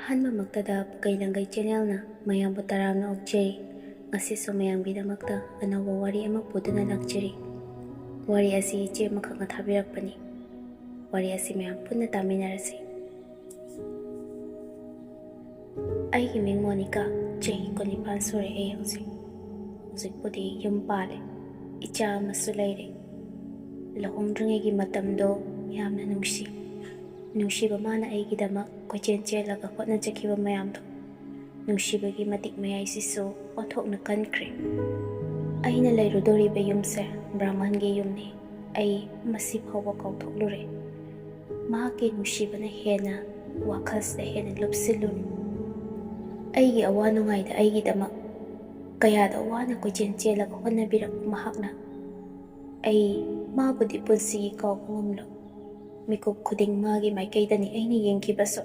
ꯑꯍꯥꯟꯕꯃꯛꯇꯗ ꯀꯩꯂꯪꯒꯩ ꯆꯦꯅꯦꯜꯅ ꯃꯌꯥꯝꯕꯨ ꯇꯔꯥꯝꯅ ꯑꯣꯛꯆꯔꯤ. ꯉꯁꯤꯁꯨ ꯃꯌꯥꯝꯒꯤꯗꯃꯛꯇ ꯑꯅꯧꯕ ꯋꯥꯔꯤ ꯑꯃ ꯄꯨꯗꯨꯅ ꯂꯥꯛꯆꯔꯤ. ꯋꯥꯔꯤ ꯑꯁꯤ ꯏꯆꯦ ꯑꯃꯈꯛꯅ ꯊꯥꯕꯤꯔꯛꯄꯅꯤ. ꯋꯥꯔꯤ ꯑꯁꯤ ꯃꯌꯥꯝ ꯄꯨꯟꯅ ꯇꯥꯃꯤꯟꯅꯔꯁꯤ. ꯑꯩꯒꯤ ꯃꯤꯡ ꯃꯣꯅꯤꯀꯥ, ꯆꯍꯤ 19 ꯁꯨꯔꯦ. ꯑꯩ ꯍꯧꯖꯤꯛꯄꯨꯗꯤ ꯌꯨꯝ ꯄꯥꯜꯂꯦ. ꯏꯆꯥ ꯑꯃꯁꯨ ꯂꯩꯔꯦ. ꯂꯨꯍꯣꯡꯗ꯭ꯔꯤꯉꯩꯒꯤ ꯃꯇꯝꯗꯣ ꯌꯥꯝꯅ ꯅꯨꯡꯁꯤꯕ ꯃꯥꯅ ꯑꯩꯒꯤꯗꯃꯛ ꯀꯣꯏꯆꯦꯟ ꯆꯦꯜꯂꯒ ꯍꯣꯠꯅꯖꯈꯤꯕ ꯃꯌꯥꯝꯗꯣ. ꯅꯨꯡꯁꯤꯕꯒꯤ ꯃꯇꯤꯛ ꯃꯌꯥꯏꯁꯤꯁꯨ ꯑꯣꯟꯊꯣꯛꯅ ꯀꯟꯈ꯭ꯔꯦ. ꯑꯩꯅ ꯂꯩꯔꯨꯗꯣꯔꯤꯕ ꯌꯨꯝꯁꯦ ꯕ꯭ꯔꯥꯍꯃꯟꯒꯤ ꯌꯨꯝꯅꯤ. ꯑꯩ ꯃꯁꯤ ꯐꯥꯎꯕ ꯀꯥꯎꯊꯣꯛꯂꯨꯔꯦ. ꯃꯍꯥꯛꯀꯤ ꯅꯨꯡꯁꯤꯕꯅ ꯍꯦꯟꯅ ꯋꯥꯈꯜꯁꯤꯗ ꯍꯦꯟꯅ ꯂꯨꯞꯁꯤꯜꯂꯨꯔꯦ. ꯑꯩꯒꯤ ꯑꯋꯥ ꯅꯨꯡꯉꯥꯏꯗ ꯑꯩꯒꯤꯗꯃꯛ ꯀꯌꯥꯗ ꯋꯥꯅ ꯀꯣꯏꯆꯦꯟ ꯆꯦꯜꯂꯒ ꯍꯣꯠꯅꯕꯤꯔꯛꯄ ꯃꯍꯥꯛꯅ ꯑꯩ ꯃꯥꯕꯨꯗꯤ ꯄꯨꯟꯁꯤꯒꯤ ꯀꯥꯎꯕ ꯉꯝꯂꯣꯏ. ꯃꯤꯀꯨꯞ ꯈꯨꯗꯤꯡ ꯃꯥꯒꯤ ꯃꯥꯏꯀꯩꯗꯅꯤ ꯑꯩꯅ ꯌꯦꯡꯈꯤꯕꯁꯨ.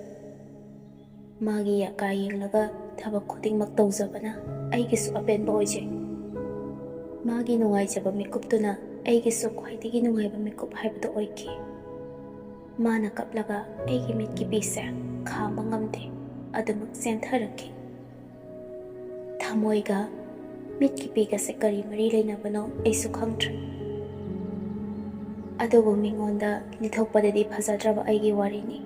ꯃꯥꯒꯤ ꯌꯥꯀꯥ ꯌꯦꯡꯂꯒ ꯊꯕꯛ ꯈꯨꯗꯤꯡꯃꯛ ꯇꯧꯖꯕꯅ ꯑꯩꯒꯤꯁꯨ ꯑꯄꯦꯟꯕ ꯑꯣꯏꯖꯩ. ꯃꯥꯒꯤ ꯅꯨꯡꯉꯥꯏꯖꯕ ꯃꯤꯀꯨꯞꯇꯨꯅ ꯑꯩꯒꯤꯁꯨ ꯈ꯭ꯋꯥꯏꯗꯒꯤ ꯅꯨꯡꯉꯥꯏꯕ ꯃꯤꯀꯨꯞ ꯍꯥꯏꯕꯗꯨ ꯑꯣꯏꯈꯤ. ꯃꯥꯅ ꯀꯞꯂꯒ ꯑꯩꯒꯤ ꯃꯤꯠꯀꯤ ꯄꯤꯁꯦ ꯈꯥꯡꯕ ꯉꯝꯗꯦ, ꯑꯗꯨꯃꯛ ꯆꯦꯟꯊꯔꯛꯈꯤ. ꯊꯃꯣꯏꯒ ꯃꯤꯠꯀꯤ ꯄꯤꯒꯁꯦ ꯀꯔꯤ ꯃꯔꯤ ꯂꯩꯅꯕꯅꯣ ꯑꯩꯁꯨ ꯈꯪꯗ꯭ꯔꯦ. ꯑꯗꯨꯕꯨ ꯃꯤꯉꯣꯟꯗ ꯂꯤꯊꯣꯛꯄꯗꯗꯤ ꯐꯖꯗ꯭ꯔꯕ ꯑꯩꯒꯤ ꯋꯥꯔꯤꯅꯤ.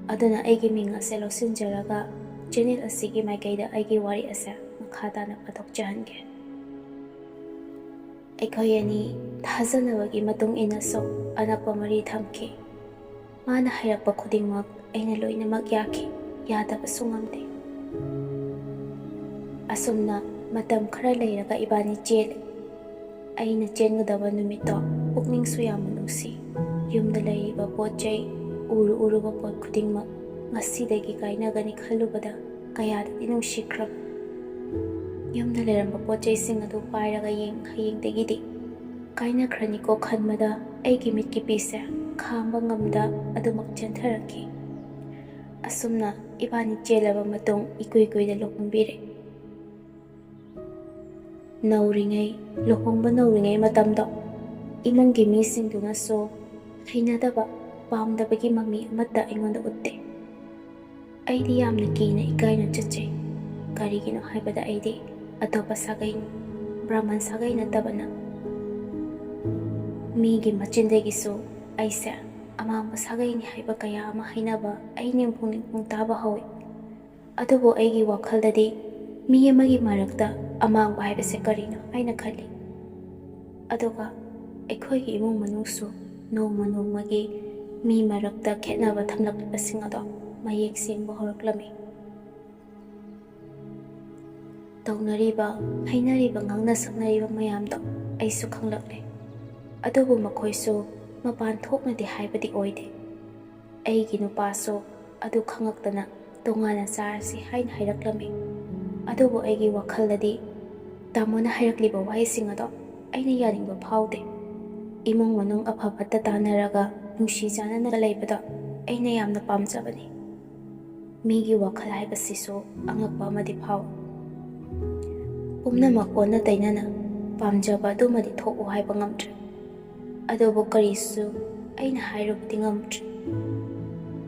ꯑꯗꯨꯅ ꯑꯩꯒꯤ ꯃꯤꯡ ꯑꯁꯦ ꯂꯧꯁꯤꯟꯖꯔꯒ ꯆꯦꯅꯦꯜ ꯑꯁꯤꯒꯤ ꯃꯥꯏꯀꯩꯗ ꯑꯩꯒꯤ ꯋꯥꯔꯤ ꯑꯁꯦ ꯃꯈꯥ ꯇꯥꯅ ꯄꯥꯊꯣꯛꯆꯍꯟꯒꯦ. ꯑꯩꯈꯣꯏ ꯑꯅꯤ ꯊꯥꯖꯅꯕꯒꯤ ꯃꯇꯨꯡ ꯏꯟꯅꯁꯨ ꯑꯅꯛꯄ ꯃꯔꯤ ꯊꯝꯈꯤ. ꯃꯥꯅ ꯍꯥꯏꯔꯛꯄ ꯈꯨꯗꯤꯡꯃꯛ ꯑꯩꯅ ꯂꯣꯏꯅꯃꯛ ꯌꯥꯈꯤ, ꯌꯥꯗꯕꯁꯨ ꯉꯝꯗꯦ. ꯑꯁꯨꯝꯅ ꯃꯇꯝ ꯈꯔ ꯂꯩꯔꯒ ꯏꯕꯥꯅꯤ ꯆꯦꯜꯂꯦ. ꯑꯩꯅ ꯆꯦꯟꯒꯗꯕ ꯅꯨꯃꯤꯠꯇꯣ ꯄꯨꯛꯅꯤꯡꯁꯨ ꯌꯥꯝꯅ ꯅꯨꯡꯁꯤ. ꯌꯨꯝꯗ ꯂꯩꯔꯤꯕ ꯄꯣꯠ ꯆꯩ, ꯎꯔꯨꯕ ꯄꯣꯠ ꯈꯨꯗꯤꯡꯃꯛ ꯉꯁꯤꯗꯒꯤ ꯀꯥꯏꯅꯒꯅꯤ ꯈꯜꯂꯨꯕꯗ ꯀꯌꯥꯗꯗꯤ ꯅꯨꯡꯁꯤꯈ꯭ꯔꯕ. ꯌꯨꯝꯗ ꯂꯩꯔꯝꯕ ꯄꯣꯠ ꯆꯩꯁꯤꯡ ꯑꯗꯨ ꯄꯥꯏꯔꯒ ꯍꯌꯦꯡꯗꯒꯤꯗꯤ ꯀꯥꯏꯅꯈ꯭ꯔꯅꯤꯀꯣ ꯈꯟꯕꯗ ꯑꯩꯒꯤ ꯃꯤꯠꯀꯤ ꯄꯤꯁꯦ ꯈꯥꯡꯕ ꯉꯝꯗ ꯑꯗꯨꯃꯛ ꯆꯦꯟꯊꯔꯛꯈꯤ. ꯑꯁꯨꯝꯅ ꯏꯕꯥꯅꯤ ꯆꯦꯜꯂꯕ ꯃꯇꯨꯡ ꯏꯀꯨꯏ ꯀꯨꯏꯗ ꯂꯨꯍꯣꯡꯕꯤꯔꯦ. ꯂꯨꯍꯣꯡꯕ ꯅꯧꯔꯤꯉꯩ ꯃꯇꯝꯗꯣ ꯏꯃꯨꯡꯒꯤ ꯃꯤꯁꯤꯡꯗꯨꯅꯁꯨ ꯍꯩꯅꯗꯕ, ꯄꯥꯝꯗꯕꯒꯤ ꯃꯃꯤ ꯑꯃꯠꯇ ꯑꯩꯉꯣꯟꯗ ꯎꯠꯇꯦ. ꯑꯩꯗꯤ ꯌꯥꯝꯅ ꯀꯤꯅ ꯏꯀꯥꯏꯅ ꯆꯠꯆꯩ. ꯀꯔꯤꯒꯤꯅꯣ ꯍꯥꯏꯕꯗ ꯑꯩꯗꯤ ꯑꯇꯣꯞꯄ ꯁꯥꯒꯩꯅꯤ, ꯕ꯭ꯔꯥꯍꯃꯟ ꯁꯥꯒꯩ ꯅꯠꯇꯕꯅ. ꯃꯤꯒꯤ ꯃꯆꯤꯟꯗꯒꯤꯁꯨ ꯑꯩꯁꯦ ꯑꯃꯥꯡꯕ ꯁꯥꯒꯩꯅꯤ ꯍꯥꯏꯕ ꯀꯌꯥ ꯑꯃ ꯍꯥꯏꯅꯕ ꯑꯩ ꯅꯤꯡꯐꯨꯡ ꯇꯥꯕ ꯍꯧꯏ. ꯑꯗꯨꯕꯨ ꯑꯩꯒꯤ ꯋꯥꯈꯜꯗꯗꯤ ꯃꯤ ꯑꯃꯒꯤ ꯃꯔꯛꯇ ꯑꯃꯥꯡꯕ ꯍꯥꯏꯕꯁꯦ ꯀꯔꯤꯅꯣ ꯍꯥꯏꯅ ꯈꯜꯂꯤ. ꯑꯗꯨꯒ ꯑꯩꯈꯣꯏꯒꯤ ꯏꯃꯨꯡ ꯃꯅꯨꯡꯁꯨ ꯅꯣꯡꯃ ꯅꯣꯡꯃꯒꯤ ꯃꯤ ꯃꯔꯛꯇ ꯈꯦꯠꯅꯕ ꯊꯝꯂꯛꯂꯤꯕꯁꯤꯡ ꯑꯗꯣ ꯃꯌꯦꯛ ꯁꯦꯡꯕ ꯍꯧꯔꯛꯂꯝꯃꯤ. ꯇꯧꯅꯔꯤꯕ, ꯍꯩꯅꯔꯤꯕ, ꯉꯥꯡꯅ ꯁꯛꯅꯔꯤꯕ ꯃꯌꯥꯝꯗꯣ ꯑꯩꯁꯨ ꯈꯪꯂꯛꯂꯦ. ꯑꯗꯨꯕꯨ ꯃꯈꯣꯏꯁꯨ ꯃꯄꯥꯟ ꯊꯣꯛꯅꯗꯤ ꯍꯥꯏꯕꯗꯤ ꯑꯣꯏꯗꯦ. ꯑꯩꯒꯤ ꯅꯨꯄꯥꯁꯨ ꯑꯗꯨ ꯈꯪꯉꯛꯇꯅ ꯇꯣꯉꯥꯟꯅ ꯆꯥꯔꯁꯤ ꯍꯥꯏꯅ ꯍꯥꯏꯔꯛꯂꯝꯃꯤ. ꯑꯗꯨꯕꯨ ꯑꯩꯒꯤ ꯋꯥꯈꯜꯗꯗꯤ ꯇꯥꯃꯣꯅ ꯍꯥꯏꯔꯛꯂꯤꯕ ꯋꯥꯍꯩꯁꯤꯡ ꯑꯗꯣ ꯑꯩꯅ ꯌꯥꯅꯤꯡꯕ ꯐꯥꯎꯗꯦ. ꯏꯃꯨꯡ ꯃꯅꯨꯡ ꯑꯐ ꯐꯠꯇ ꯇꯥꯟꯅꯔꯒ ꯅꯨꯡꯁꯤ ꯆꯥꯟꯅꯅ ꯂꯩꯕꯗꯣ ꯑꯩꯅ ꯌꯥꯝꯅ ꯄꯥꯝꯖꯕꯅꯤ. ꯃꯤꯒꯤ ꯋꯥꯈꯜ ꯍꯥꯏꯕꯁꯤꯁꯨ ꯑꯉꯛꯄ ꯑꯃꯗꯤ ꯐꯥꯎꯏ. ꯄꯨꯝꯅꯃꯛ ꯑꯣꯟꯅ ꯇꯩꯅꯅ ꯄꯥꯝꯖꯕ ꯑꯗꯨꯃꯗꯤ ꯊꯣꯛꯎ ꯍꯥꯏꯕ ꯉꯝꯗ꯭ꯔꯦ. ꯑꯗꯨꯕꯨ ꯀꯔꯤꯁꯨ ꯑꯩꯅ ꯍꯥꯏꯔꯨꯕꯗꯤ ꯉꯝꯗ꯭ꯔꯦ.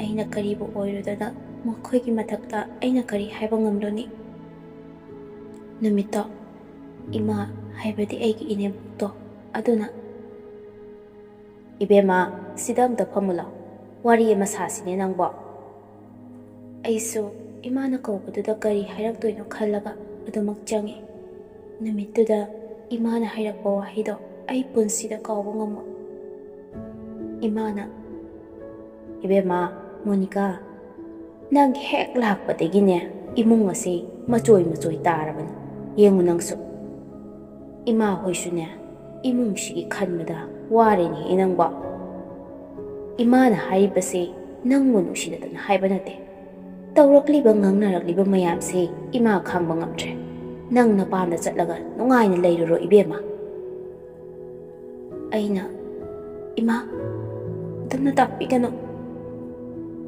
ꯑꯩꯅ ꯀꯔꯤꯕꯨ ꯑꯣꯏꯔꯨꯗꯅ ꯃꯈꯣꯏꯒꯤ ꯃꯊꯛꯇ ꯑꯩꯅ ꯀꯔꯤ ꯍꯥꯏꯕ ꯉꯝꯂꯨꯅꯤ? ꯅꯨꯃꯤꯠꯇꯣ ꯏꯃꯥ ꯍꯥꯏꯕꯗꯤ ꯑꯩꯒꯤ ꯏꯅꯦꯝꯄꯣꯛꯇꯣ ꯑꯗꯨꯅ, "ꯏꯕꯦꯝꯃ, ꯁꯤꯗ ꯑꯝꯇ ꯐꯝꯃꯨ ꯂꯥꯎ, ꯋꯥꯔꯤ ꯑꯃ ꯁꯥꯁꯤꯅꯦ ꯅꯪꯕꯣ." ꯑꯩꯁꯨ ꯏꯃꯥꯅ ꯀꯧꯕꯗꯨꯗ ꯀꯔꯤ ꯍꯥꯏꯔꯛꯇꯣꯏꯅꯣ ꯈꯜꯂꯒ ꯑꯗꯨꯃꯛ ꯆꯪꯉꯤ. ꯅꯨꯃꯤꯠꯇꯨꯗ ꯏꯃꯥꯅ ꯍꯥꯏꯔꯛꯄ ꯋꯥꯍꯩꯗꯣ ꯑꯩ ꯄꯨꯟꯁꯤꯗ ꯀꯥꯎꯕ ꯉꯝꯃꯣꯏ. ꯏꯃꯥꯅ, "ꯏꯕꯦꯝꯃ ꯃꯣꯅꯤꯀꯥ, ꯅꯪ ꯍꯦꯛ ꯂꯥꯛꯄꯗꯒꯤꯅꯦ ꯏꯃꯨꯡ ꯑꯁꯤ ꯃꯆꯣꯏ ꯇꯥꯔꯕꯅꯤ. ꯌꯦꯡꯉꯨ ꯅꯪꯁꯨ. ꯏꯃꯥ ꯍꯣꯏꯁꯨꯅꯦ ꯏꯃꯨꯡꯁꯤꯒꯤ ꯈꯟꯕꯗ ꯋꯥꯔꯦꯅꯦ ꯅꯪꯕꯣ. ꯏꯃꯥꯅ ꯍꯥꯏꯔꯤꯕꯁꯤ ꯅꯪꯕꯨ ꯅꯨꯡꯁꯤꯗꯗꯅ ꯍꯥꯏꯕ ꯅꯠꯇꯦ. ꯇꯧꯔꯛꯂꯤꯕ ꯉꯥꯡꯅꯔꯛꯂꯤꯕ ꯃꯌꯥꯝꯁꯤ ꯏꯃꯥ ꯈꯥꯡꯕ ꯉꯝꯗ꯭ꯔꯦ. ꯅꯪ ꯅꯄꯥꯝꯗ ꯆꯠꯂꯒ ꯅꯨꯡꯉꯥꯏꯅ ꯂꯩꯔꯨꯔꯣ ꯏꯕꯦꯝꯃ." ꯑꯩꯅ, "ꯏꯃꯥ, ꯑꯗꯨꯝꯅ ꯇꯥꯛꯄꯤꯒꯅꯨ.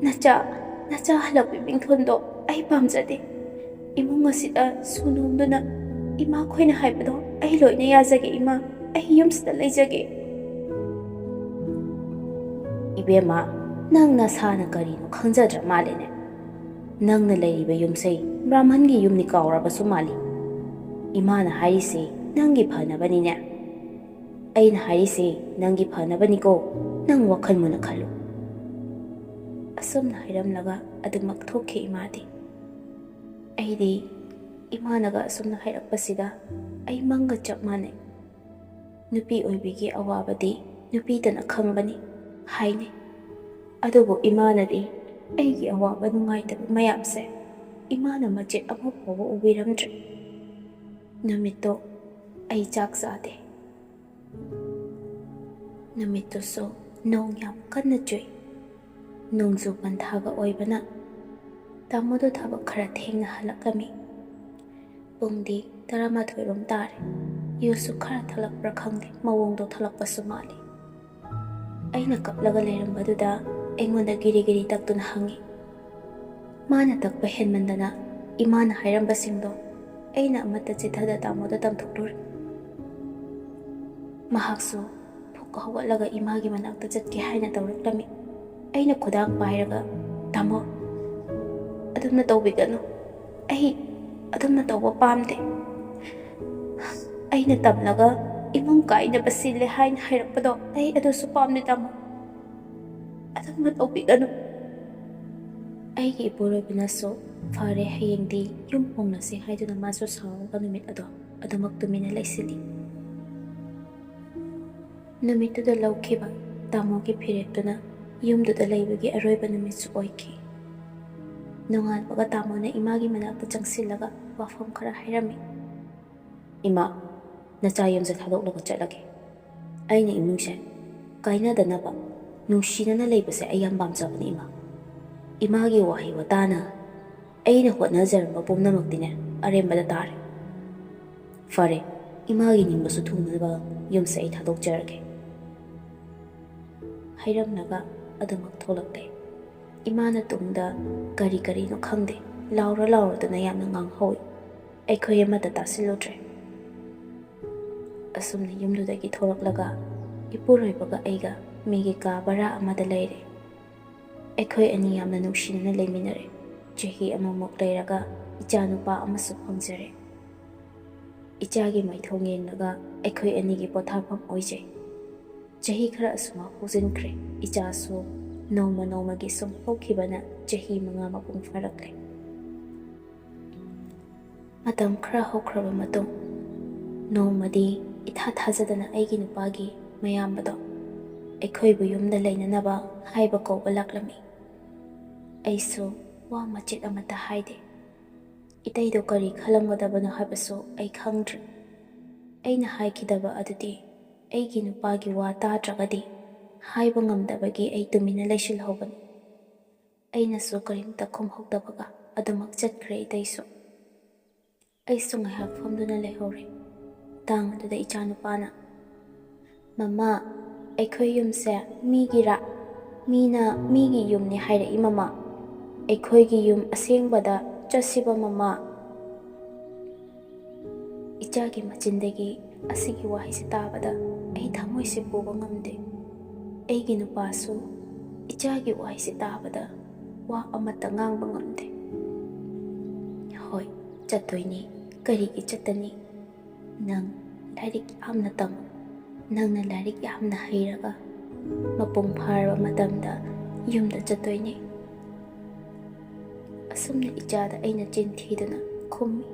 ꯅꯆꯥ ꯍꯜꯂꯛꯄꯤ ꯃꯤꯡꯊꯣꯟꯗꯣ ꯑꯩ ꯄꯥꯝꯖꯗꯦ. ꯏꯃꯨꯡ ꯑꯁꯤꯗ ꯁꯨꯅꯣꯝꯗꯨꯅ ꯏꯃꯥ ꯈꯣꯏꯅ ꯍꯥꯏꯕꯗꯣ ꯑꯩ ꯂꯣꯏꯅ ꯌꯥꯖꯒꯦ ꯏꯃꯥ. ꯑꯩ ꯌꯨꯝꯁꯤꯗ ꯂꯩꯖꯒꯦ." "ꯏꯕꯦꯝꯃ, ꯅꯪ ꯅꯁꯥꯅ ꯀꯔꯤꯅꯣ ꯈꯪꯖꯗ꯭ꯔ ꯃꯥꯜꯂꯦꯅꯦ. ꯅꯪꯅ ꯂꯩꯔꯤꯕ ꯌꯨꯝꯁꯦ ꯕ꯭ꯔꯥꯍꯃꯟꯒꯤ ꯌꯨꯝꯅꯤ ꯀꯥꯎꯔꯕꯁꯨ ꯃꯥꯜꯂꯤ꯫ ꯏꯃꯥꯅ ꯍꯥꯏꯔꯤꯁꯦ ꯅꯪꯒꯤ ꯐꯅꯕꯅꯤꯅꯦ꯫ ꯑꯩꯅ ꯍꯥꯏꯔꯤꯁꯦ ꯅꯪꯒꯤ ꯐꯅꯕꯅꯤꯀꯣ, ꯅꯪ ꯋꯥꯈꯜ ꯃꯨꯟꯅ ꯈꯜꯂꯨ꯫ ꯑꯁꯨꯝꯅ ꯍꯥꯏꯔꯝꯂꯒ ꯑꯗꯨꯃꯛ ꯊꯣꯛꯈꯤ ꯏꯃꯥꯗꯤ꯫ ꯑꯩꯗꯤ ꯏꯃꯥꯅꯒ ꯑꯁꯨꯝꯅ ꯍꯥꯏꯔꯛꯄꯁꯤꯗ ꯑꯩ ꯃꯪꯒ ꯆꯞ ꯃꯥꯟꯅꯩ꯫ ꯅꯨꯄꯤ ꯑꯣꯏꯕꯤꯒꯤ ꯑꯋꯥꯕꯗꯤ ꯅꯨꯄꯤꯇꯅ ꯈꯪꯕꯅꯤ ꯍꯥꯏꯅꯩ꯫ ꯑꯗꯨꯕꯨ ꯏꯃꯥꯅꯗꯤ ꯑꯩꯒꯤ ꯑꯋꯥꯕ ꯅꯨꯡꯉꯥꯏꯇꯕ ꯃꯌꯥꯝꯁꯦ ꯏꯃꯥꯅ ꯃꯆꯦꯠ ꯑꯃ ꯐꯥꯎꯕ ꯎꯕꯤꯔꯝꯗ꯭ꯔꯦ꯫ ꯅꯨꯃꯤꯠꯇꯣ ꯑꯩ ꯆꯥꯛ ꯆꯥꯗꯦ꯫ ꯅꯨꯃꯤꯠꯇꯨꯁꯨ ꯅꯣꯡ ꯌꯥꯝ ꯀꯟꯅ ꯆꯨꯏ꯫ ꯅꯣꯡꯖꯨ ꯄꯟꯊꯥꯒ ꯑꯣꯏꯕꯅ ꯇꯥꯃꯣꯗꯣ ꯊꯕꯛ ꯈꯔ ꯊꯦꯡꯅ ꯍꯜꯂꯛꯂꯝꯃꯤ꯫ ꯄꯨꯡꯗꯤ 11 ꯇꯥꯔꯦ꯫ ꯌꯨꯁꯨ ꯈꯔ ꯊꯛꯂꯛꯄ꯭ꯔꯥ ꯈꯪꯗꯦ, ꯃꯑꯣꯡꯗꯣ ꯊꯛꯂꯛꯄꯁꯨ ꯃꯥꯜꯂꯤ꯫ ꯑꯩꯅ ꯀꯞꯂꯒ ꯂꯩꯔꯝꯕꯗꯨꯗ ꯑꯩꯉꯣꯟꯗ ꯒꯤꯔꯤ ꯒꯤꯔꯤ ꯇꯛꯇꯨꯅ ꯍꯪꯉꯤ꯫ ꯃꯥꯅ ꯇꯛꯄ ꯍꯦꯟꯃꯟꯗꯅ ꯏꯃꯥꯅ ꯍꯥꯏꯔꯝꯕꯁꯤꯡꯗꯣ ꯑꯩꯅ ꯑꯃꯠꯇ ꯆꯤꯊꯗ ꯇꯥꯃꯣꯗ ꯇꯝꯊꯣꯛꯂꯨꯔꯦ꯫ ꯃꯍꯥꯛꯁꯨ ꯐꯨꯛ ꯍꯧꯒꯠꯂꯒ ꯏꯃꯥꯒꯤ ꯃꯅꯥꯛꯇ ꯆꯠꯀꯦ ꯍꯥꯏꯅ ꯇꯧꯔꯛꯂꯝꯃꯤ꯫ ꯑꯩꯅ ꯈꯨꯗꯥꯡ ꯄꯥꯏꯔꯒ, ꯇꯥꯃꯣ, ꯑꯗꯨꯝꯅ ꯇꯧꯕꯤꯒꯅꯨ, ꯑꯩ ꯑꯗꯨꯝꯅ ꯇꯧꯕ ꯄꯥꯝꯗꯦ꯫ ꯑꯩꯅ ꯇꯝꯂꯒ ꯏꯃꯨꯡ ꯀꯥꯏꯅꯕ ꯁꯤꯜꯂꯦ ꯍꯥꯏꯅ ꯍꯥꯏꯔꯛꯄꯗꯣ ꯑꯩ ꯑꯗꯨꯁꯨ ꯄꯥꯝꯗꯦ ꯇꯥꯃꯣ, ꯑꯗꯨꯝꯅ ꯇꯧꯕꯤꯒꯅꯨ꯫ ꯑꯩꯒꯤ ꯏꯄꯨꯔꯣꯏꯕꯅꯁꯨ ꯐꯔꯦ ꯍꯌꯦꯡꯗꯤ ꯌꯨꯝ ꯍꯣꯡꯅꯁꯤ ꯍꯥꯏꯗꯨꯅ ꯃꯥꯁꯨ ꯁꯥꯎꯔꯒ ꯅꯨꯃꯤꯠ ꯑꯗꯣ ꯑꯗꯨꯃꯛ ꯇꯨꯃꯤꯟꯅ ꯂꯩꯁꯤꯜꯂꯤ꯫ ꯅꯨꯃꯤꯠꯇꯨꯗ ꯂꯧꯈꯤꯕ ꯇꯥꯃꯣꯒꯤ ꯐꯤꯔꯦꯞꯇꯨꯅ ꯌꯨꯝꯗꯨꯗ ꯂꯩꯕꯒꯤ ꯑꯔꯣꯏꯕ ꯅꯨꯃꯤꯠꯁꯨ ꯑꯣꯏꯈꯤ꯫ ꯅꯣꯡꯉꯥꯟꯕꯒ ꯇꯥꯃꯣꯅ ꯏꯃꯥꯒꯤ ꯃꯅꯥꯛꯇ ꯆꯪꯁꯤꯜꯂꯒ ꯋꯥꯐꯝ ꯈꯔ ꯍꯥꯏꯔꯝꯃꯤ꯫ ꯏꯃꯥ, ꯅꯆꯥ ꯌꯨꯝꯁꯦ ꯊꯥꯗꯣꯛꯂꯒ ꯆꯠꯂꯒꯦ꯫ ꯑꯩꯅ ꯏꯃꯨꯡꯁꯦ ꯀꯥꯏꯅꯗꯅꯕ ꯅꯨꯡꯁꯤꯅꯅ ꯂꯩꯕꯁꯦ ꯑꯩ ꯌꯥꯝ ꯄꯥꯝꯖꯕꯅꯤ ꯏꯃꯥ꯫ ꯏꯃꯥꯒꯤ ꯋꯥꯍꯩ ꯋꯥꯇꯥꯅ ꯑꯩꯅ ꯍꯣꯠꯅꯖꯔꯝꯕ ꯄꯨꯝꯅꯃꯛꯇꯤꯅꯦ ꯑꯔꯦꯝꯕꯗ ꯇꯥꯔꯦ꯫ ꯐꯔꯦ, ꯏꯃꯥꯒꯤ ꯅꯤꯡꯕꯁꯨ ꯊꯨꯡꯅꯕ ꯌꯨꯝꯁꯦ ꯑꯩ ꯊꯥꯗꯣꯛꯆꯔꯒꯦ꯫ ꯍꯥꯏꯔꯝꯂꯒ ꯑꯗꯨꯃꯛ ꯊꯣꯛꯂꯛꯂꯦ꯫ ꯏꯃꯥꯅ ꯇꯨꯡꯗ ꯀꯔꯤ ꯀꯔꯤꯅꯣ ꯈꯪꯗꯦ ꯂꯥꯎꯔꯗꯨꯅ ꯌꯥꯝꯅ ꯉꯥꯡꯍꯧꯏ꯫ ꯑꯩꯈꯣꯏ ꯑꯃꯠꯇ ꯇꯥꯁꯤꯜꯂꯨꯗ꯭ꯔꯦ꯫ ꯑꯁꯨꯝꯅ ꯌꯨꯝꯗꯨꯗꯒꯤ ꯊꯣꯛꯂꯛꯂꯒ ꯏꯄꯨꯔꯣꯏꯕꯒ ꯑꯩꯒ ꯃꯤꯒꯤ ꯀꯥ ꯕꯔꯥ ꯑꯃꯗ ꯂꯩꯔꯦ꯫ ꯑꯩꯈꯣꯏ ꯑꯅꯤ ꯌꯥꯝꯅ ꯅꯨꯡꯁꯤꯅꯅ ꯂꯩꯃꯤꯟꯅꯔꯦ꯫ ꯆꯍꯤ ꯑꯃꯃꯨꯛ ꯂꯩꯔꯒ ꯏꯆꯥ ꯅꯨꯄꯥ ꯑꯃꯁꯨ ꯐꯪꯖꯔꯦ꯫ ꯏꯆꯥꯒꯤ ꯃꯥꯏꯊꯣꯡ ꯌꯦꯡꯂꯒ ꯑꯩꯈꯣꯏ ꯑꯅꯤꯒꯤ ꯄꯣꯊꯥꯐꯝ ꯑꯣꯏꯖꯩ꯫ ꯆꯍꯤ ꯈꯔ ꯑꯁꯨꯃꯛ ꯍꯧꯖꯤꯟꯈ꯭ꯔꯦ꯫ ꯏꯆꯥꯁꯨ ꯅꯣꯡꯃ ꯅꯣꯡꯃꯒꯤ ꯁꯨꯝ ꯍꯧꯈꯤꯕꯅ ꯆꯍꯤ 5 ꯃꯄꯨꯡ ꯐꯥꯔꯛꯂꯦ꯫ ꯃꯇꯝ ꯈꯔ ꯍꯧꯈ꯭ꯔꯕ ꯃꯇꯨꯡ ꯅꯣꯡꯃꯗꯤ ꯏꯊꯥ ꯊꯥꯖꯗꯅ ꯑꯩꯒꯤ ꯅꯨꯄꯥꯒꯤ ꯃꯌꯥꯝꯕꯗꯣ ꯑꯩꯈꯣꯏꯕꯨ ꯌꯨꯝꯗ ꯂꯩꯅꯅꯕ ꯍꯥꯏꯕ ꯀꯧꯕ ꯂꯥꯛꯂꯝꯃꯤ꯫ ꯑꯩꯁꯨ ꯋꯥ ꯃꯆꯦꯠ ꯑꯃꯠꯇ ꯍꯥꯏꯗꯦ꯫ ꯏꯇꯩꯗꯣ ꯀꯔꯤ ꯈꯜꯂꯝꯒꯗꯕꯅꯣ ꯍꯥꯏꯕꯁꯨ ꯑꯩ ꯈꯪꯗ꯭ꯔꯦ꯫ ꯑꯩꯅ ꯍꯥꯏꯈꯤꯗꯕ ꯑꯗꯨꯗꯤ ꯑꯩꯒꯤ ꯅꯨꯄꯥꯒꯤ ꯋꯥ ꯇꯥꯗ꯭ꯔꯒꯗꯤ ꯍꯥꯏꯕ ꯉꯝꯗꯕꯒꯤ ꯑꯩ ꯇꯨꯃꯤꯟꯅ ꯂꯩꯁꯤꯜꯍꯧꯕꯅꯤ꯫ ꯑꯩꯅꯁꯨ ꯀꯔꯤꯝꯇ ꯈꯨꯝꯍꯧꯗꯕꯒ ꯑꯗꯨꯃꯛ ꯆꯠꯈ꯭ꯔꯦ ꯏꯇꯩꯁꯨ꯫ ꯑꯩꯁꯨ ꯉꯥꯏꯍꯥꯛ ꯐꯝꯗꯨꯅ ꯂꯩꯍꯧꯔꯦ꯫ ꯇꯥꯡ ꯑꯗꯨꯗ ꯏꯆꯥꯅꯨꯄꯥꯅ, ꯃꯃꯥ, ꯑꯩꯈꯣꯏ ꯌꯨꯝꯁꯦ ꯃꯤꯒꯤꯔꯥ? ꯃꯤꯅ ꯃꯤꯒꯤ ꯌꯨꯝꯅꯤ ꯍꯥꯏꯔꯛꯏ ꯃꯃꯥ꯫ ꯑꯩꯈꯣꯏꯒꯤ ꯌꯨꯝ ꯑꯁꯦꯡꯕꯗ ꯆꯠꯁꯤꯕ ꯃꯃꯥ꯫ ꯏꯆꯥꯒꯤ ꯃꯆꯤꯟꯗꯒꯤ ꯑꯁꯤꯒꯤ ꯋꯥꯍꯩꯁꯤ ꯇꯥꯕꯗ ꯑꯩ ꯊꯃꯣꯏꯁꯦ ꯄꯨꯕ ꯉꯝꯗꯦ꯫ ꯑꯩꯒꯤ ꯅꯨꯄꯥꯁꯨ ꯏꯆꯥꯒꯤ ꯋꯥꯍꯩꯁꯤ ꯇꯥꯕꯗ ꯋꯥ ꯑꯃꯠꯇ ꯉꯥꯡꯕ ꯉꯝꯗꯦ꯫ ꯍꯣꯏ, ꯆꯠꯇꯣꯏꯅꯤ, ꯀꯔꯤꯒꯤ ꯆꯠꯇꯅꯤ? ꯅꯪ ꯂꯥꯏꯔꯤꯛ ꯌꯥꯝꯅ ꯇꯝꯃꯨ꯫ ꯅꯪꯅ ꯂꯥꯏꯔꯤꯛ ꯌꯥꯝꯅ ꯍꯩꯔꯒ ꯃꯄꯨꯡ ꯐꯥꯔꯕ ꯃꯇꯝꯗ ꯌꯨꯝꯗ ꯆꯠꯇꯣꯏꯅꯤ꯫ ꯑꯁꯨꯝꯅ ꯏꯆꯥꯗ ꯑꯩꯅ ꯆꯤꯟ ꯊꯤꯗꯨꯅ ꯈꯨꯝꯃꯤ꯫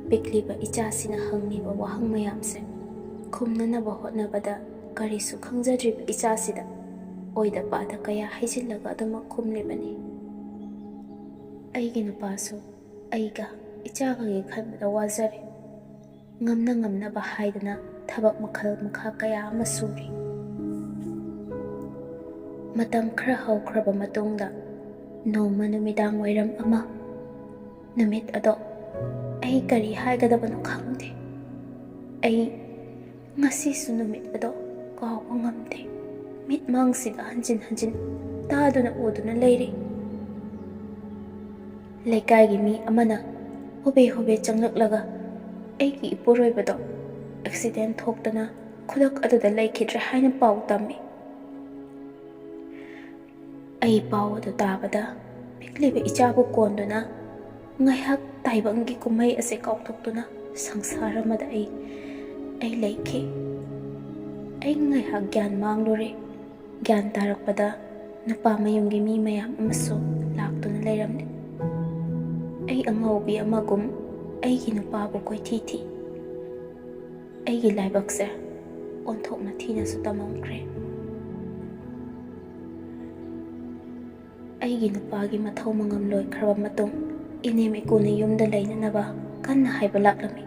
ꯄꯤꯛꯂꯤꯕ ꯏꯆꯥꯁꯤꯅ ꯍꯪꯂꯤꯕ ꯋꯥꯍꯪ ꯃꯌꯥꯝꯁꯦ ꯈꯨꯝꯅꯅꯕ ꯍꯣꯠꯅꯕꯗ ꯀꯔꯤꯁꯨ ꯈꯪꯖꯗ꯭ꯔꯤꯕ ꯏꯆꯥꯁꯤꯗ ꯑꯣꯏꯗ ꯄꯥꯗ ꯀꯌꯥ ꯍꯩꯖꯤꯜꯂꯒ ꯑꯗꯨꯃꯛ ꯈꯨꯝꯂꯤꯕꯅꯤ꯫ ꯑꯩꯒꯤ ꯅꯨꯄꯥꯁꯨ ꯑꯩꯒ ꯏꯆꯥꯒꯒꯤ ꯈꯟꯕꯗ ꯋꯥꯖꯔꯦ꯫ ꯉꯝꯅ ꯉꯝꯅꯕ ꯍꯥꯏꯗꯨꯅ ꯊꯕꯛ ꯃꯈꯜ ꯃꯈꯥ ꯀꯌꯥ ꯑꯃ ꯁꯨꯔꯤ꯫ ꯃꯇꯝ ꯈꯔ ꯍꯧꯈ꯭ꯔꯕ ꯃꯇꯨꯡꯗ ꯅꯣꯡꯃ ꯅꯨꯃꯤꯗꯥꯡ ꯋꯥꯏꯔꯝ ꯑꯃ, ꯅꯨꯃꯤꯠ ꯑꯗꯣ ꯑꯩ ꯀꯔꯤ ꯍꯥꯏꯒꯗꯕꯅꯣ ꯈꯪꯗꯦ꯫ ꯑꯩ ꯉꯁꯤꯁꯨ ꯅꯨꯃꯤꯠ ꯑꯗꯣ ꯀꯥꯎꯕ ꯉꯝꯗꯦ꯫ ꯃꯤꯠꯃꯥꯡꯁꯤꯗ ꯍꯟꯖꯤꯟ ꯍꯟꯖꯤꯟ ꯇꯥꯗꯨꯅ ꯎꯗꯨꯅ ꯂꯩꯔꯤ꯫ ꯂꯩꯀꯥꯏꯒꯤ ꯃꯤ ꯑꯃꯅ ꯍꯣꯕꯦ ꯍꯣꯕꯦ ꯆꯪꯂꯛꯂꯒ ꯑꯩꯒꯤ ꯏꯄꯨꯔꯣꯏꯕꯗꯣ ꯑꯦꯛꯁꯤꯗꯦꯟ ꯊꯣꯛꯇꯅ ꯈꯨꯗꯛ ꯑꯗꯨꯗ ꯂꯩꯈꯤꯗ꯭ꯔꯦ ꯍꯥꯏꯅ ꯄꯥꯎ ꯇꯝꯃꯤ꯫ ꯑꯩ ꯄꯥꯎ ꯑꯗꯨ ꯇꯥꯕꯗ ꯄꯤꯛꯂꯤꯕ ꯏꯆꯥꯕꯨ ꯀꯣꯟꯗꯨꯅ ꯉꯥꯏꯍꯥꯛ ꯇꯥꯏꯕꯪꯒꯤ ꯀꯨꯝꯍꯩ ꯑꯁꯤ ꯀꯥꯎꯊꯣꯛꯇꯨꯅ ꯁꯪꯁꯥꯔ ꯑꯃꯗ ꯑꯩ ꯂꯩꯈꯤ꯫ ꯑꯩ ꯉꯥꯏꯍꯥꯛ ꯒ꯭ꯌꯥꯟ ꯃꯥꯡꯂꯨꯔꯦ꯫ ꯒ꯭ꯌꯥꯟ ꯇꯥꯔꯛꯄꯗ ꯅꯨꯄꯥ ꯃꯌꯨꯝꯒꯤ ꯃꯤ ꯃꯌꯥꯝ ꯑꯃꯁꯨ ꯂꯥꯛꯇꯨꯅ ꯂꯩꯔꯝꯂꯦ꯫ ꯑꯩ ꯑꯉꯧꯕꯤ ꯑꯃꯒꯨꯝ ꯑꯩꯒꯤ ꯅꯨꯄꯥꯕꯨ ꯀꯣꯏꯊꯤ ꯊꯤ꯫ ꯑꯩꯒꯤ ꯂꯥꯏꯕꯛꯁꯦ ꯑꯣꯟꯊꯣꯛꯅ ꯊꯤꯅꯁꯨ ꯇꯝꯃꯝꯈ꯭ꯔꯦ꯫ ꯑꯩꯒꯤ ꯅꯨꯄꯥꯒꯤ ꯃꯊꯧ ꯃꯉꯝ ꯂꯣꯏꯈ꯭ꯔꯕ ꯃꯇꯨꯡ ꯏꯅꯦꯝ ꯏꯀꯨꯅ ꯌꯨꯝꯗ ꯂꯩꯅꯅꯕ ꯀꯟꯅ ꯍꯥꯏꯕ ꯂꯥꯛꯂꯝꯃꯤ꯫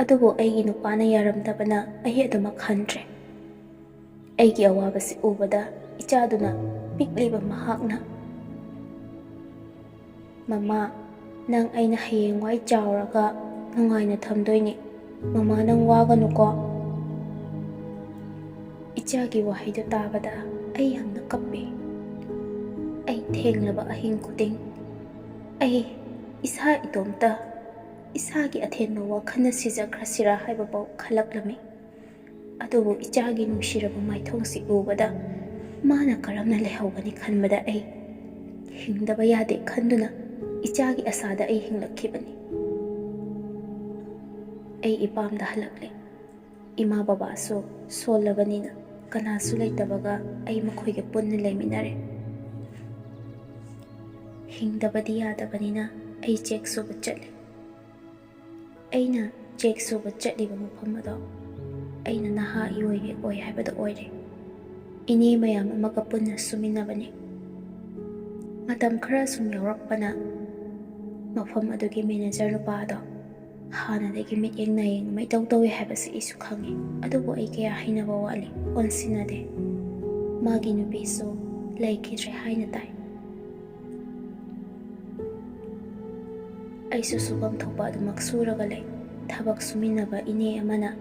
ꯑꯗꯨꯕꯨ ꯑꯩꯒꯤ ꯅꯨꯄꯥꯅ ꯌꯥꯔꯝꯗꯕꯅ ꯑꯩ ꯑꯗꯨꯃꯛ ꯍꯟꯗ꯭ꯔꯦ꯫ ꯑꯩꯒꯤ ꯑꯋꯥꯕꯁꯤ ꯎꯕꯗ ꯏꯆꯥꯗꯨꯅ ꯄꯤꯛꯂꯤꯕ ꯃꯍꯥꯛꯅ, "ꯃꯃꯥ, ꯅꯪ ꯑꯩꯅ ꯍꯌꯦꯡꯋꯥꯏ ꯆꯥꯎꯔꯒ ꯅꯨꯡꯉꯥꯏꯅ ꯊꯝꯗꯣꯏꯅꯤ. ꯃꯃꯥ ꯅꯪ ꯋꯥꯒꯅꯨꯀꯣ." ꯏꯆꯥꯒꯤ ꯋꯥꯍꯩꯗꯨ ꯇꯥꯕꯗ ꯑꯩ ꯌꯥꯝꯅ ꯀꯞꯄꯤ꯫ ꯑꯩ ꯊꯦꯡꯂꯕ ꯑꯍꯤꯡ ꯈꯨꯗꯤꯡ ꯑꯩ ꯏꯁꯥ ꯏꯇꯣꯝꯇ ꯏꯁꯥꯒꯤ ꯑꯊꯦꯟꯕ ꯋꯥꯈꯜꯅ ꯁꯤꯖꯈ꯭ꯔꯁꯤꯔꯥ ꯍꯥꯏꯕꯐꯥꯎ ꯈꯜꯂꯛꯂꯝꯃꯤ꯫ ꯑꯗꯨꯕꯨ ꯏꯆꯥꯒꯤ ꯅꯨꯡꯁꯤꯔꯕ ꯃꯥꯏꯊꯣꯡꯁꯤ ꯎꯕꯗ ꯃꯥꯅ ꯀꯔꯝꯅ ꯂꯩꯍꯧꯒꯅꯤ ꯈꯟꯕꯗ ꯑꯩ ꯍꯤꯡꯗꯕ ꯌꯥꯗꯦ ꯈꯟꯗꯨꯅ ꯏꯆꯥꯒꯤ ꯑꯁꯥꯗ ꯑꯩ ꯍꯤꯡꯂꯛꯈꯤꯕꯅꯤ꯫ ꯑꯩ ꯏꯄꯥꯝꯗ ꯍꯜꯂꯛꯂꯦ꯫ ꯏꯃꯥ ꯕꯕꯥꯁꯨ ꯁꯣꯜꯂꯕꯅꯤꯅ ꯀꯅꯥꯁꯨ ꯂꯩꯇꯕꯒ ꯑꯩ ꯃꯈꯣꯏꯒ ꯄꯨꯟꯅ ꯂꯩꯃꯤꯟꯅꯔꯦ꯫ ꯍꯤꯡꯗꯕꯗꯤ ꯌꯥꯗꯕꯅꯤꯅ ꯑꯩ ꯆꯦꯛ ꯁꯨꯕ ꯆꯠꯂꯦ꯫ ꯑꯩꯅ ꯆꯦꯛ ꯁꯨꯕ ꯆꯠꯂꯤꯕ ꯃꯐꯝ ꯑꯗꯣ ꯑꯩꯅ ꯅꯍꯥ ꯏꯑꯣꯏꯒꯦ ꯑꯣꯏ ꯍꯥꯏꯕꯗꯣ ꯑꯣꯏꯔꯦ꯫ ꯏꯅꯦ ꯃꯌꯥꯝ ꯑꯃꯒ ꯄꯨꯟꯅ ꯁꯨꯃꯤꯟꯅꯕꯅꯤ꯫ ꯃꯇꯝ ꯈꯔ ꯁꯨꯝ ꯌꯥꯎꯔꯛꯄꯅ ꯃꯐꯝ ꯑꯗꯨꯒꯤ ꯃꯦꯅꯦꯖꯔ ꯅꯨꯄꯥ ꯑꯗꯣ ꯍꯥꯟꯅꯗꯒꯤ ꯃꯤꯠꯌꯦꯡ ꯅꯥꯌꯦꯡ ꯑꯃ ꯏꯇꯧ ꯇꯧꯏ ꯍꯥꯏꯕꯁꯤ ꯑꯩꯁꯨ ꯈꯪꯉꯤ꯫ ꯑꯗꯨꯕꯨ ꯑꯩ ꯀꯌꯥ ꯍꯩꯅꯕ ꯋꯥꯠꯂꯤ, ꯑꯣꯟꯁꯤꯟꯅꯗꯦ꯫ ꯃꯥꯒꯤ ꯅꯨꯄꯤꯁꯨ ꯂꯩꯈꯤꯗ꯭ꯔꯦ ꯍꯥꯏꯅ ꯇꯥꯏ꯫ ꯑꯩꯁꯨ ꯁꯨꯐꯝ ꯊꯣꯛꯄ ꯑꯗꯨꯃꯛ ꯁꯨꯔꯒ ꯂꯩ꯫ ꯊꯕꯛ ꯁꯨꯃꯤꯟꯅꯕ ꯏꯅꯦ ꯑꯃꯅ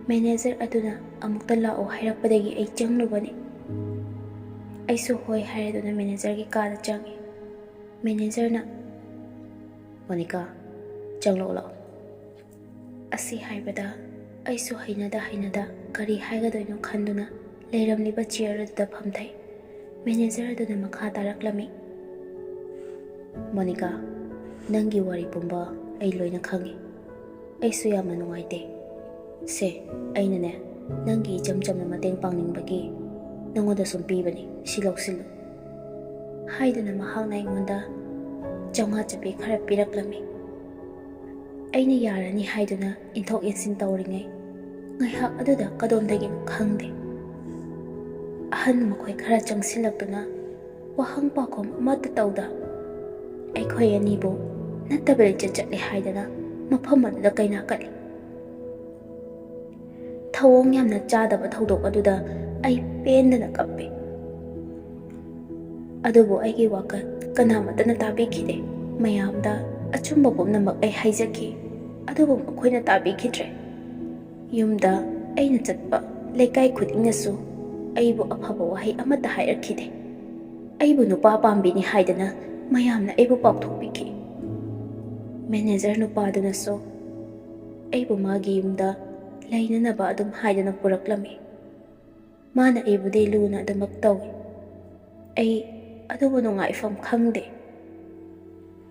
ꯃꯦꯅꯦꯖꯔ ꯑꯗꯨꯅ ꯑꯃꯨꯛꯇ ꯂꯥꯛꯑꯣ ꯍꯥꯏꯔꯛꯄꯗꯒꯤ ꯑꯩ ꯆꯪꯂꯨꯕꯅꯤ꯫ ꯑꯩꯁꯨ ꯍꯣꯏ ꯍꯥꯏꯔꯗꯨꯅ ꯃꯦꯅꯦꯖꯔꯒꯤ ꯀꯥꯗ ꯆꯪꯉꯤ꯫ ꯃꯦꯅꯦꯖꯔꯅ, "ꯃꯣꯅꯤꯀꯥ, ꯆꯪꯂꯛꯑꯣ ꯂꯥꯛꯑꯣ." ꯑꯁꯤ ꯍꯥꯏꯕꯗ ꯑꯩꯁꯨ ꯍꯩꯅꯗ ꯀꯔꯤ ꯍꯥꯏꯒꯗꯣꯏꯅꯣ ꯈꯟꯗꯨꯅ ꯂꯩꯔꯝꯂꯤꯕ ꯆꯤꯌꯔ ꯑꯗꯨꯗ ꯐꯝꯊꯩ꯫ ꯃꯦꯅꯦꯖꯔ ꯑꯗꯨꯅ ꯃꯈꯥ ꯇꯥꯔꯛꯂꯝꯃꯤ꯫ "ꯃꯣꯅꯤꯀꯥ, ꯅꯪꯒꯤ ꯋꯥꯔꯤ ꯄꯨꯝꯕ ꯑꯩ ꯂꯣꯏꯅ ꯈꯪꯉꯤ꯫ ꯑꯩꯁꯨ ꯌꯥꯝꯅ ꯅꯨꯡꯉꯥꯏꯇꯦ꯫ ꯁꯦ, ꯑꯩꯅꯅꯦ ꯅꯪꯒꯤ ꯏꯆꯝ ꯆꯝꯅ ꯃꯇꯦꯡ ꯄꯥꯡꯅꯤꯡꯕꯒꯤ ꯅꯪꯉꯣꯟꯗ ꯁꯨꯝ ꯄꯤꯕꯅꯤ, ꯁꯤ ꯂꯧꯁꯤꯜꯂꯨ." ꯍꯥꯏꯗꯨꯅ ꯃꯍꯥꯛꯅ ꯑꯩꯉꯣꯟꯗ 500 ꯆꯞꯄꯤ ꯈꯔ ꯄꯤꯔꯛꯂꯝꯃꯤ꯫ ꯑꯩꯅ ꯌꯥꯔꯅꯤ ꯍꯥꯏꯗꯨꯅ ꯏꯟꯊꯣꯛ ꯏꯟꯁꯤꯟ ꯇꯧꯔꯤꯉꯩ ꯉꯥꯏꯍꯥꯛ ꯑꯗꯨꯗ ꯀꯗꯣꯝꯗꯒꯤꯅꯣ ꯈꯪꯗꯦ ꯑꯍꯟ ꯃꯈꯣꯏ ꯈꯔ ꯆꯪꯁꯤꯜꯂꯛꯇꯨꯅ ꯋꯥꯍꯪ ꯄꯥꯎꯈꯨꯝ ꯑꯃꯠꯇ ꯇꯧꯗ ꯑꯩꯈꯣꯏ ꯑꯅꯤꯕꯨ ꯅꯠꯇꯕ ꯂꯤꯆꯠ ꯆꯠꯂꯦ ꯍꯥꯏꯗꯅ ꯃꯐꯝ ꯑꯗꯨꯗ ꯀꯩꯅꯥ ꯀꯠꯂꯤ꯫ ꯊꯧꯑꯣꯡ ꯌꯥꯝꯅ ꯆꯥꯗꯕ ꯊꯧꯗꯣꯛ ꯑꯗꯨꯗ ꯑꯩ ꯄꯦꯟꯗꯅ ꯀꯞꯄꯤ꯫ ꯑꯗꯨꯕꯨ ꯑꯩꯒꯤ ꯋꯥꯀꯠ ꯀꯅꯥꯃꯠꯇꯅ ꯇꯥꯕꯤꯈꯤꯗꯦ꯫ ꯃꯌꯥꯝꯗ ꯑꯆꯨꯝꯕ ꯄꯨꯝꯅꯃꯛ ꯑꯩ ꯍꯥꯏꯖꯈꯤ, ꯑꯗꯨꯕꯨ ꯃꯈꯣꯏꯅ ꯇꯥꯕꯤꯈꯤꯗ꯭ꯔꯦ꯫ ꯌꯨꯝꯗ ꯑꯩꯅ ꯆꯠꯄ ꯂꯩꯀꯥꯏ ꯈꯨꯗꯤꯡꯅꯁꯨ ꯑꯩꯕꯨ ꯑꯐꯕ ꯋꯥꯍꯩ ꯑꯃꯠꯇ ꯍꯥꯏꯔꯛꯈꯤꯗꯦ꯫ ꯑꯩꯕꯨ ꯅꯨꯄꯥ ꯄꯥꯝꯕꯤꯅꯤ ꯍꯥꯏꯗꯅ ꯃꯌꯥꯝꯅ ꯑꯩꯕꯨ ꯄꯥꯎꯊꯣꯛꯄꯤꯈꯤ꯫ ꯃꯦꯅꯦꯖꯔ ꯅꯨꯄꯥꯗꯨꯅꯁꯨ ꯑꯩꯕꯨ ꯃꯥꯒꯤ ꯌꯨꯝꯗ ꯂꯩꯅꯅꯕ ꯑꯗꯨꯝ ꯍꯥꯏꯗꯅ ꯄꯨꯔꯛꯂꯝꯃꯤ꯫ ꯃꯥꯅ ꯑꯩꯕꯨꯗꯤ ꯂꯨꯅ ꯑꯗꯨꯃꯛ ꯇꯧꯏ꯫ ꯑꯩ ꯑꯗꯨꯕꯨ ꯅꯨꯡꯉꯥꯏꯐꯝ ꯈꯪꯗꯦ꯫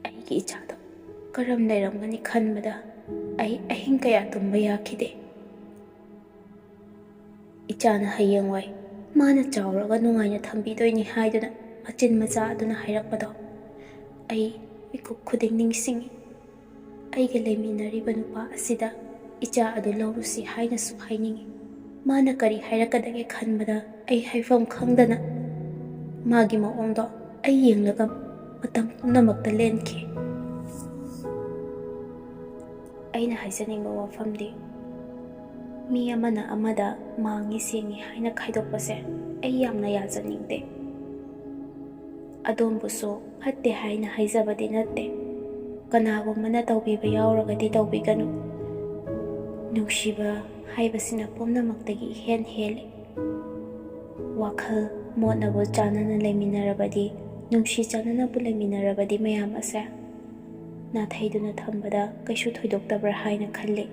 ꯑꯩꯒꯤ ꯏꯆꯥꯗꯣ ꯀꯔꯝ ꯂꯩꯔꯝꯒꯅꯤ ꯈꯟꯕꯗ ꯑꯩ ꯑꯍꯤꯡ ꯀꯌꯥ ꯇꯨꯝꯕ ꯌꯥꯈꯤꯗꯦ꯫ ꯏꯆꯥꯅ ꯍꯌꯦꯡꯋꯥꯏ ꯃꯥꯅ ꯆꯥꯎꯔꯒ ꯅꯨꯡꯉꯥꯏꯅ ꯊꯝꯕꯤꯗꯣꯏꯅꯤ ꯍꯥꯏꯗꯨꯅ ꯃꯆꯤꯟ ꯃꯆꯥ ꯑꯗꯨꯅ ꯍꯥꯏꯔꯛꯄꯗꯣ ꯑꯩ ꯃꯤꯀꯨꯞ ꯈꯨꯗꯤꯡ ꯅꯤꯡꯁꯤꯡꯉꯤ꯫ ꯑꯩꯒ ꯂꯩꯃꯤꯟꯅꯔꯤꯕ ꯅꯨꯄꯥ ꯑꯁꯤꯗ ꯏꯆꯥ ꯑꯗꯨ ꯂꯧꯔꯨꯁꯤ ꯍꯥꯏꯅꯁꯨ ꯍꯥꯏꯅꯤꯡꯉꯤ꯫ ꯃꯥꯅ ꯀꯔꯤ ꯍꯥꯏꯔꯛꯀꯗꯒꯦ ꯈꯟꯕꯗ ꯑꯩ ꯍꯥꯏꯐꯝ ꯈꯪꯗꯅ ꯃꯥꯒꯤ ꯃꯑꯣꯡꯗꯣ ꯑꯩ ꯌꯦꯡꯂꯒ ꯃꯇꯝ ꯄꯨꯝꯅꯃꯛꯇ ꯂꯦꯟꯈꯤ꯫ ꯑꯩꯅ ꯍꯥꯏꯖꯅꯤꯡꯕ ꯋꯥꯐꯝꯗꯤ ꯃꯤ ꯑꯃꯅ ꯑꯃꯗ ꯃꯥꯡꯉꯤ ꯁꯦꯡꯉꯤ ꯍꯥꯏꯅ ꯈꯥꯏꯗꯣꯛꯄꯁꯦ ꯑꯩ ꯌꯥꯝꯅ ꯌꯥꯖꯅꯤꯡꯗꯦ꯫ ꯑꯗꯣꯝꯕꯨꯁꯨ ꯐꯠꯇꯦ ꯍꯥꯏꯅ ꯍꯥꯏꯖꯕꯗꯤ ꯅꯠꯇꯦ꯫ ꯀꯅꯥꯒꯨꯝꯕꯅ ꯇꯧꯕꯤꯕ ꯌꯥꯎꯔꯒꯗꯤ ꯇꯧꯕꯤꯒꯅꯨ꯫ ꯅꯨꯡꯁꯤꯕ ꯍꯥꯏꯕꯁꯤꯅ ꯄꯨꯝꯅꯃꯛꯇꯒꯤ ꯏꯍꯦꯟ ꯍꯦꯜꯂꯤ꯫ ꯋꯥꯈꯜ ꯃꯣꯠꯅꯕꯨ ꯆꯥꯟꯅꯅ ꯂꯩꯃꯤꯟꯅꯔꯕꯗꯤ, ꯅꯨꯡꯁꯤ ꯆꯥꯟꯅꯅꯕꯨ ꯂꯩꯃꯤꯟꯅꯔꯕꯗꯤ ꯃꯌꯥꯝ ꯑꯁꯦ ꯅꯥꯊꯩꯗꯨꯅ ꯊꯝꯕꯗ ꯀꯩꯁꯨ ꯊꯣꯏꯗꯣꯛꯇꯕ꯭ꯔꯥ ꯍꯥꯏꯅ ꯈꯜꯂꯤ꯫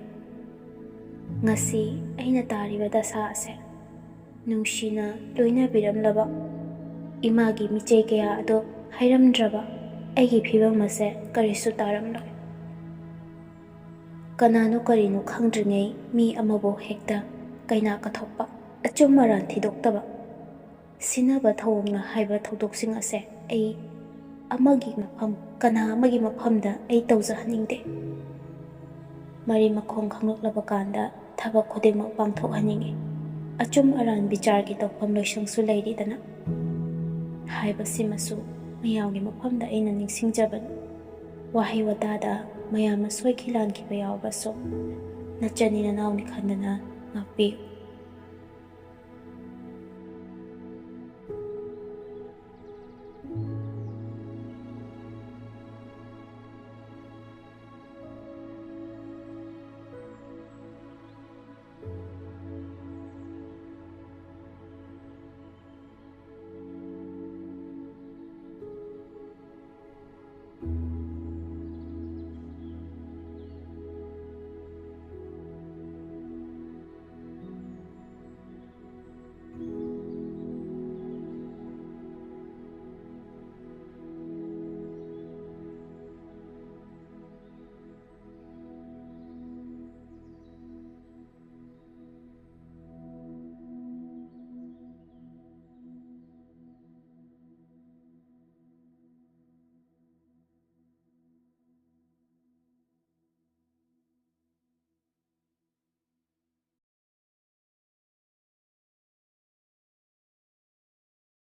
ꯉꯁꯤ ꯑꯩꯅ ꯇꯥꯔꯤꯕ ꯗꯁꯥ ꯑꯁꯦ ꯅꯨꯡꯁꯤꯅ ꯂꯣꯏꯅꯕꯤꯔꯝꯂꯕ ꯏꯃꯥꯒꯤ ꯃꯤꯆꯩ ꯀꯌꯥ ꯑꯗꯣ ꯍꯥꯏꯔꯝꯗ꯭ꯔꯕ ꯑꯩꯒꯤ ꯐꯤꯕꯝ ꯑꯁꯦ ꯀꯔꯤꯁꯨ ꯇꯥꯔꯝꯂꯣꯏ꯫ ꯀꯅꯥꯅꯣ ꯀꯔꯤꯅꯣ ꯈꯪꯗ꯭ꯔꯤꯉꯩ ꯃꯤ ꯑꯃꯕꯨ ꯍꯦꯛꯇ ꯀꯩꯅꯥ ꯀꯊꯣꯛꯄ, ꯑꯆꯨꯝ ꯑꯔꯥꯟ ꯊꯤꯗꯣꯛꯇꯕ, ꯁꯤꯟꯅꯕ ꯊꯧꯑꯣꯡꯅ ꯍꯥꯏꯕ ꯊꯧꯗꯣꯛꯁꯤꯡ ꯑꯁꯦ ꯑꯩ ꯀꯅꯥ ꯑꯃꯒꯤ ꯃꯐꯝꯗ ꯑꯩ ꯇꯧꯖꯍꯟꯅꯤꯡꯗꯦ꯫ ꯃꯔꯤ ꯃꯈꯣꯡ ꯈꯪꯂꯛꯂꯕ ꯀꯥꯟꯗ ꯊꯕꯛ ꯈꯨꯗꯤꯡꯃꯛ ꯄꯥꯡꯊꯣꯛꯍꯟꯅꯤꯡꯏ꯫ ꯑꯆꯨꯝ ꯑꯔꯥꯟ ꯕꯤꯆꯥꯔꯒꯤ ꯇꯧꯐꯝ ꯂꯣꯏꯁꯪꯁꯨ ꯂꯩꯔꯤꯗꯅ ꯍꯥꯏꯕꯁꯤꯃꯁꯨ ꯃꯌꯥꯝꯒꯤ ꯃꯐꯝꯗ ꯑꯩꯅ ꯅꯤꯡꯁꯤꯡꯖꯕꯅꯤ꯫ ꯋꯥꯍꯩ ꯋꯥꯇꯥꯗ ꯃꯌꯥꯝꯅ ꯁꯣꯏꯈꯤ ꯂꯥꯟꯈꯤꯕ ꯌꯥꯎꯔꯕꯁꯨ ꯅꯆꯟꯅꯤ ꯅꯅꯥꯎꯅꯤ ꯈꯟꯗꯅ ꯉꯥꯛꯄꯤꯌꯨ꯫